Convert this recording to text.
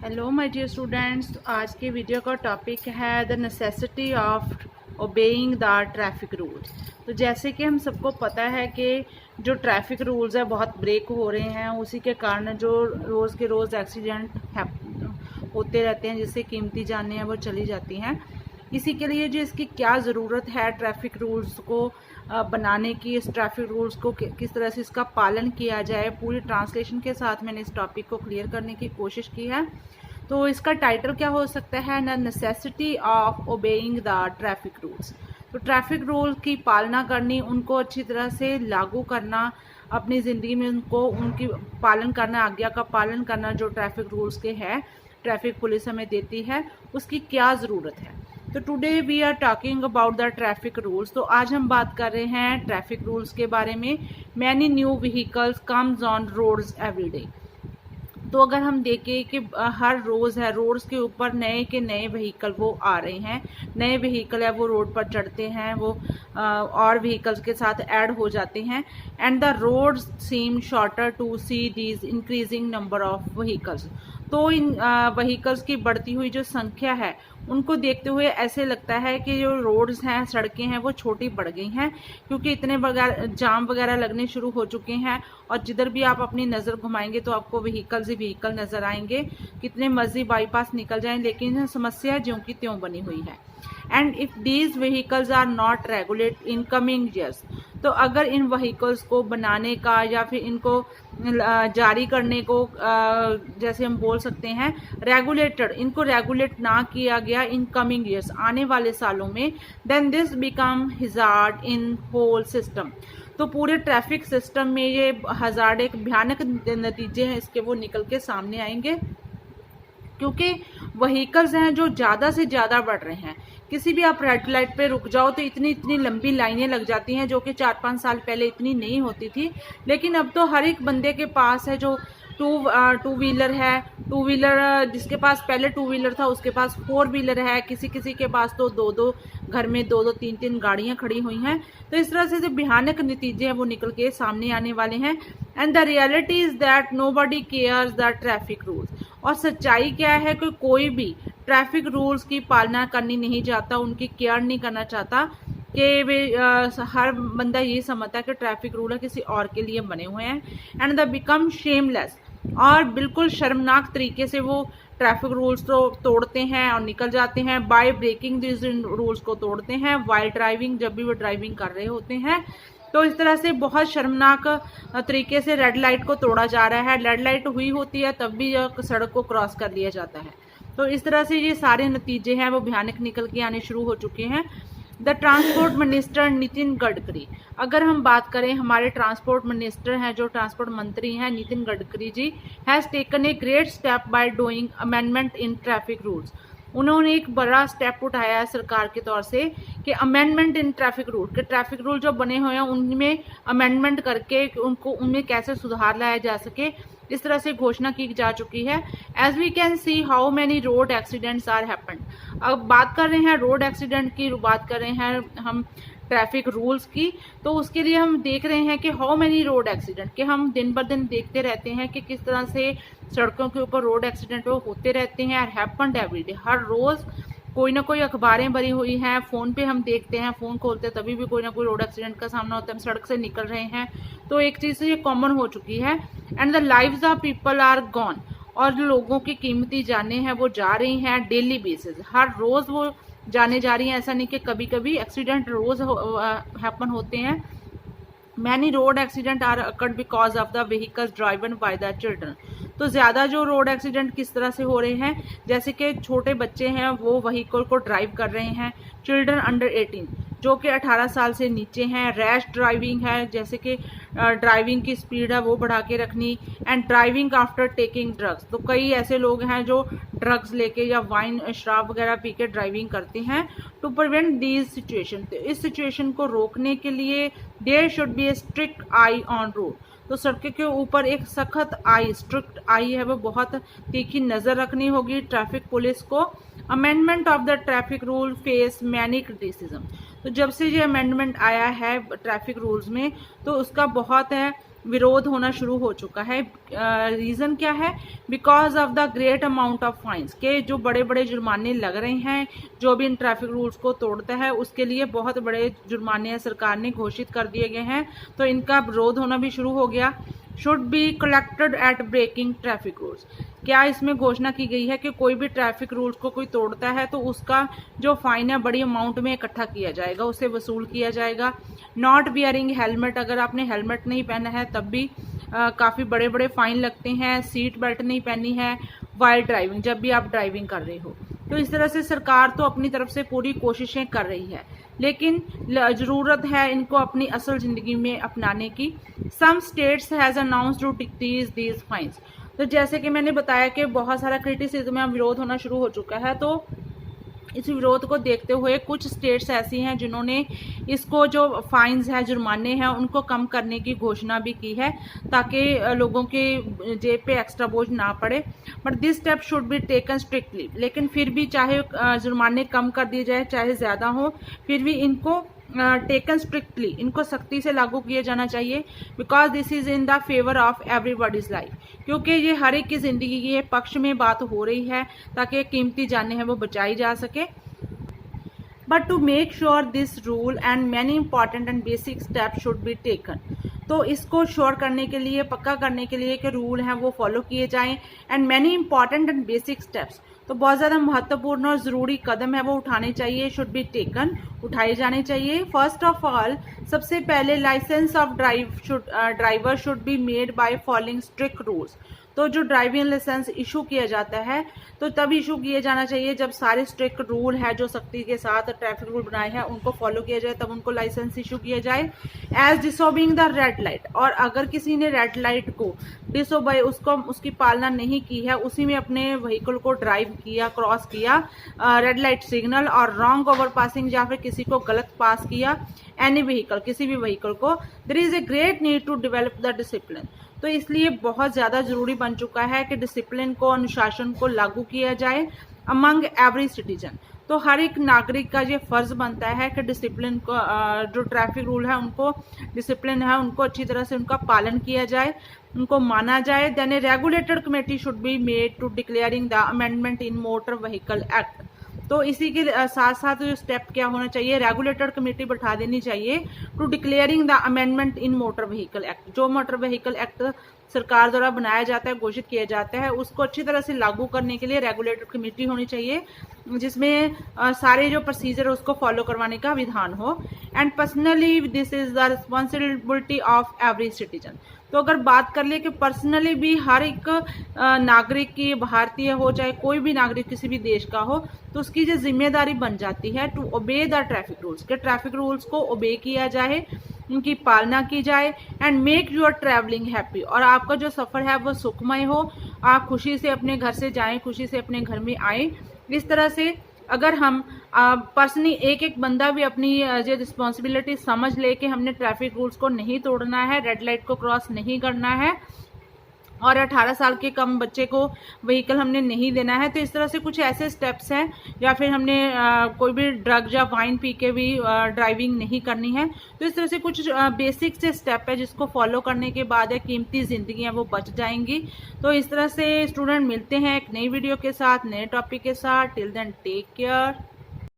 Hello my dear students, आज के video का टॉपिक है the necessity of obeying the traffic rules. तो जैसे कि हम सबको पता है कि जो ट्रैफिक रूल्स है बहुत ब्रेक हो रहे हैं, उसी के कारण जो रोज़ के रोज़ एक्सीडेंट होते रहते हैं, जिससे कीमती जानें हैं वो चली जाती हैं। इसी के लिए जो इसकी क्या ज़रूरत है ट्रैफिक रूल्स को बनाने की, इस ट्रैफिक रूल्स को किस तरह से इसका पालन किया जाए, पूरी ट्रांसलेशन के साथ मैंने इस टॉपिक को क्लियर करने की कोशिश की है। तो इसका टाइटल क्या हो सकता है, the necessity of obeying the traffic rules. तो ट्रैफिक रूल की पालना करनी, उनको अच्छी तरह से लागू करना, अपनी ज़िंदगी में उनको उनकी पालन करना, आज्ञा का पालन करना जो ट्रैफिक रूल्स के है, ट्रैफिक पुलिस हमें देती है, उसकी क्या ज़रूरत है। तो today we are talking about the traffic rules. तो आज हम बात कर रहे हैं ट्रैफिक रूल्स के बारे में। Many new vehicles comes on roads every day. तो अगर हम देखें कि हर रोज़ है, रोड्स के ऊपर नए के नए व्हीकल वो आ रहे हैं, नए व्हीकल है वो रोड पर चढ़ते हैं, वो और व्हीकल्स के साथ ऐड हो जाते हैं। And the roads seem shorter to see these increasing number of vehicles. तो इन व्हीकल्स की बढ़ती हुई जो संख्या है, उनको देखते हुए ऐसे लगता है कि जो रोड्स हैं, सड़कें हैं, वो छोटी पड़ गई हैं, क्योंकि इतने जाम वगैरह लगने शुरू हो चुके हैं। और जिधर भी आप अपनी नज़र घुमाएंगे तो आपको व्हीकल्स ही व्हीकल नज़र आएंगे, कितने मर्जी बाईपास निकल जाएं, लेकिन समस्या ज्यों की त्यों बनी हुई है। And if these vehicles are not regulate in coming years, तो अगर इन व्हीकल्स को बनाने का या फिर इनको जारी करने को, जैसे हम बोल सकते हैं रेगुलेटेड, इनको रेगुलेट ना किया गया इन कमिंग ईयर्स, आने वाले सालों में, then this become hazard in whole system. तो पूरे ट्रैफिक सिस्टम में ये हजार्ड, एक भयानक नतीजे हैं इसके, वो निकल के सामने आएंगे, क्योंकि व्हीकल्स हैं जो ज़्यादा से ज़्यादा बढ़ रहे हैं। किसी भी आप रेड लाइट पे रुक जाओ तो इतनी इतनी लंबी लाइनें लग जाती हैं, जो कि 4-5 साल पहले इतनी नहीं होती थी। लेकिन अब तो हर एक बंदे के पास है जो टू व्हीलर है, टू व्हीलर जिसके पास पहले टू व्हीलर था उसके पास 4 व्हीलर है, किसी किसी के पास तो दो घर में 2-3 गाड़ियां खड़ी हुई हैं। तो इस तरह से जो भयानक नतीजे हैं वो निकल के सामने आने वाले हैं। And the reality is that nobody cares the traffic rules. और सच्चाई क्या है कि कोई भी ट्रैफिक रूल्स की पालना करनी नहीं चाहता, उनकी केयर नहीं करना चाहता, कि वे हर बंदा ये समझता है कि ट्रैफिक रूल है किसी और के लिए बने हुए हैं। एंड द बिकम शेमलेस, और बिल्कुल शर्मनाक तरीके से वो ट्रैफिक रूल्स तो तोड़ते हैं और निकल जाते हैं। बाय ब्रेकिंग दिस रूल्स को तोड़ते हैं वाइल ड्राइविंग, जब भी वो ड्राइविंग कर रहे होते हैं। तो इस तरह से बहुत शर्मनाक तरीके से रेड लाइट को तोड़ा जा रहा है। रेड लाइट हुई होती है तब भी सड़क को क्रॉस कर लिया जाता है। तो इस तरह से ये सारे नतीजे हैं वो भयानक निकल के आने शुरू हो चुके हैं। The transport minister Nitin Gadkari, अगर हम बात करें, हमारे ट्रांसपोर्ट मिनिस्टर हैं, जो ट्रांसपोर्ट मंत्री हैं Nitin Gadkari ji, has taken a great step by doing amendment in traffic rules. उन्होंने एक बड़ा स्टेप उठाया है सरकार के तौर से कि अमेंडमेंट इन ट्रैफिक रूल, के ट्रैफिक रूल जो बने हुए हैं उनमें अमेंडमेंट करके उनको उनमें कैसे सुधार लाया जा सके, इस तरह से घोषणा की जा चुकी है। As we can see how many road accidents are happened. अब बात कर रहे हैं रोड एक्सीडेंट की, बात कर रहे हैं हम ट्रैफिक रूल्स की, तो उसके लिए हम देख रहे हैं कि हाउ मैनी रोड एक्सीडेंट, कि हम दिन ब दिन देखते रहते हैं कि किस तरह से सड़कों के ऊपर रोड एक्सीडेंट होते रहते हैं। और हैपेंड एवरीडे, हर रोज़ कोई ना कोई अखबारें भरी हुई हैं, फ़ोन पे हम देखते हैं, फ़ोन खोलते हैं तभी भी कोई ना कोई रोड एक्सीडेंट का सामना होता है, हम सड़क से निकल रहे हैं। तो एक चीज़ ये कॉमन हो चुकी है। And the lives of people are gone, और जो लोगों की कीमती जानें हैं वो जा रही हैं डेली बेसिस, हर रोज़ वो जाने जा रही हैं। ऐसा नहीं कि कभी कभी एक्सीडेंट रोज़ हैपन होते हैं। Many road accident are occurred because of the vehicles driven by the children. तो ज़्यादा जो रोड एक्सीडेंट किस तरह से हो रहे हैं, जैसे कि छोटे बच्चे हैं वो व्हीकल को ड्राइव कर रहे हैं, चिल्ड्रन अंडर 18 जो कि 18 साल से नीचे हैं। रैश ड्राइविंग है, जैसे कि ड्राइविंग की स्पीड है वो बढ़ा के रखनी। And driving after taking drugs, तो कई ऐसे लोग हैं जो ड्रग्स लेके या वाइन शराब वगैरह पी के ड्राइविंग करते हैं। टू प्रिवेंट दीज सिचुएशन, तो इस सिचुएशन को रोकने के लिए there should be a strict eye on road. तो सड़कों के ऊपर एक सख्त आई, स्ट्रिक्ट आई है, वो बहुत तीखी नज़र रखनी होगी ट्रैफिक पुलिस को। Amendment of the traffic rule face many criticism. तो जब से ये अमेंडमेंट आया है ट्रैफिक रूल्स में, तो उसका बहुत है विरोध होना शुरू हो चुका है। रीज़न क्या है? Because of the great amount of fines, के जो बड़े बड़े जुर्माने लग रहे हैं, जो भी इन ट्रैफिक रूल्स को तोड़ता है उसके लिए बहुत बड़े जुर्माने सरकार ने घोषित कर दिए गए हैं, तो इनका विरोध होना भी शुरू हो गया। Should be collected at breaking traffic rules, क्या इसमें घोषणा की गई है कि कोई भी ट्रैफिक रूल्स को कोई तोड़ता है तो उसका जो फाइन है बड़ी अमाउंट में इकट्ठा किया जाएगा, उसे वसूल किया जाएगा। नॉट बियरिंग हेलमेट, अगर आपने हेलमेट नहीं पहना है तब भी काफ़ी बड़े बड़े फाइन लगते हैं। सीट बेल्ट नहीं पहनी है वाइल ड्राइविंग, जब भी आप ड्राइविंग कर रहे हो। तो इस तरह से सरकार तो अपनी तरफ से पूरी कोशिशें कर रही है, लेकिन ज़रूरत है इनको अपनी असल ज़िंदगी में अपनाने की। Some states has announced to decrease these fines, तो जैसे कि मैंने बताया कि बहुत सारा क्रिटिसिज्म या विरोध होना शुरू हो चुका है, तो इस विरोध को देखते हुए कुछ स्टेट्स ऐसी हैं जिन्होंने इसको जो फाइन्स है, जुर्माने हैं, उनको कम करने की घोषणा भी की है ताकि लोगों के जेब पे एक्स्ट्रा बोझ ना पड़े। But this step should be taken strictly, लेकिन फिर भी चाहे जुर्माने कम कर दिए जाए चाहे ज़्यादा हो, फिर भी इनको टेकन स्ट्रिक्टली, इनको सख्ती से लागू किया जाना चाहिए। Because this is in the favour of everybody's life, क्योंकि ये हर एक की ज़िंदगी के पक्ष में बात हो रही है ताकि कीमती जानें हैं वो बचाई जा सके। But to make sure this rule and many important and basic step should be taken, तो इसको श्योर करने के लिए, पक्का करने के लिए कि रूल हैं वो फॉलो किए जाएं, and many important and basic steps, तो बहुत ज़्यादा महत्वपूर्ण और ज़रूरी कदम है वो उठाने चाहिए, शुड बी टेकन, उठाए जाने चाहिए। फर्स्ट ऑफ ऑल, सबसे पहले license of driver should be made by following strict rules, तो जो ड्राइविंग लाइसेंस इशू किया जाता है तो तब इशू किया जाना चाहिए जब सारे स्ट्रिक्ट रूल है जो सख्ती के साथ ट्रैफिक रूल बनाए हैं उनको फॉलो किया जाए, तब उनको लाइसेंस इशू किया जाए। एज डिसोबिंग द रेड लाइट, और अगर किसी ने रेड लाइट को डिसोबे, उसकी पालना नहीं की है, उसी में अपने व्हीकल को ड्राइव किया, क्रॉस किया रेड लाइट सिग्नल, और रॉन्ग ओवर पासिंग या फिर किसी को गलत पास किया एनी व्हीकल, किसी भी व्हीकल को, there is a great need to develop the discipline, तो इसलिए बहुत ज़्यादा ज़रूरी बन चुका है कि डिसिप्लिन को, अनुशासन को लागू किया जाए अमंग एवरी सिटीजन। तो हर एक नागरिक का ये फ़र्ज़ बनता है कि डिसिप्लिन को, जो ट्रैफिक रूल है उनको, डिसिप्लिन है उनको अच्छी तरह से उनका पालन किया जाए, उनको माना जाए। Then a regulated committee should be made to declaring the amendment in motor vehicle act, तो इसी के साथ साथ जो स्टेप क्या होना चाहिए, रेगुलेटेड कमेटी बैठा देनी चाहिए to declaring the amendment in motor vehicle act, जो मोटर व्हीकल एक्ट सरकार द्वारा बनाया जाता है, घोषित किया जाता है, उसको अच्छी तरह से लागू करने के लिए रेगुलेटेड कमेटी होनी चाहिए जिसमें सारे जो प्रोसीजर उसको फॉलो करवाने का विधान हो। And personally this is the responsibility of every citizen, तो अगर बात कर ले कि पर्सनली भी हर एक नागरिक की, भारतीय हो चाहे कोई भी नागरिक किसी भी देश का हो, तो उसकी जो जिम्मेदारी बन जाती है to obey the traffic rules, के ट्रैफिक रूल्स को ओबे किया जाए, उनकी पालना की जाए। And make your travelling happy, और आपका जो सफ़र है वो सुखमय हो, आप खुशी से अपने घर से जाएं, खुशी से अपने घर में आएँ। इस तरह से अगर हम पर्सनली एक एक बंदा भी अपनी जो रिस्पॉन्सिबिलिटी समझ ले कि हमने ट्रैफिक रूल्स को नहीं तोड़ना है, रेड लाइट को क्रॉस नहीं करना है, और 18 साल के कम बच्चे को व्हीकल हमने नहीं देना है, तो इस तरह से कुछ ऐसे स्टेप्स हैं, या फिर हमने कोई भी ड्रग या वाइन पी के भी ड्राइविंग नहीं करनी है, तो इस तरह से कुछ बेसिक से स्टेप है जिसको फॉलो करने के बाद कीमती ज़िंदगियां वो बच जाएंगी। तो इस तरह से स्टूडेंट मिलते हैं एक नई वीडियो के साथ, नए टॉपिक के साथ। Till then take care.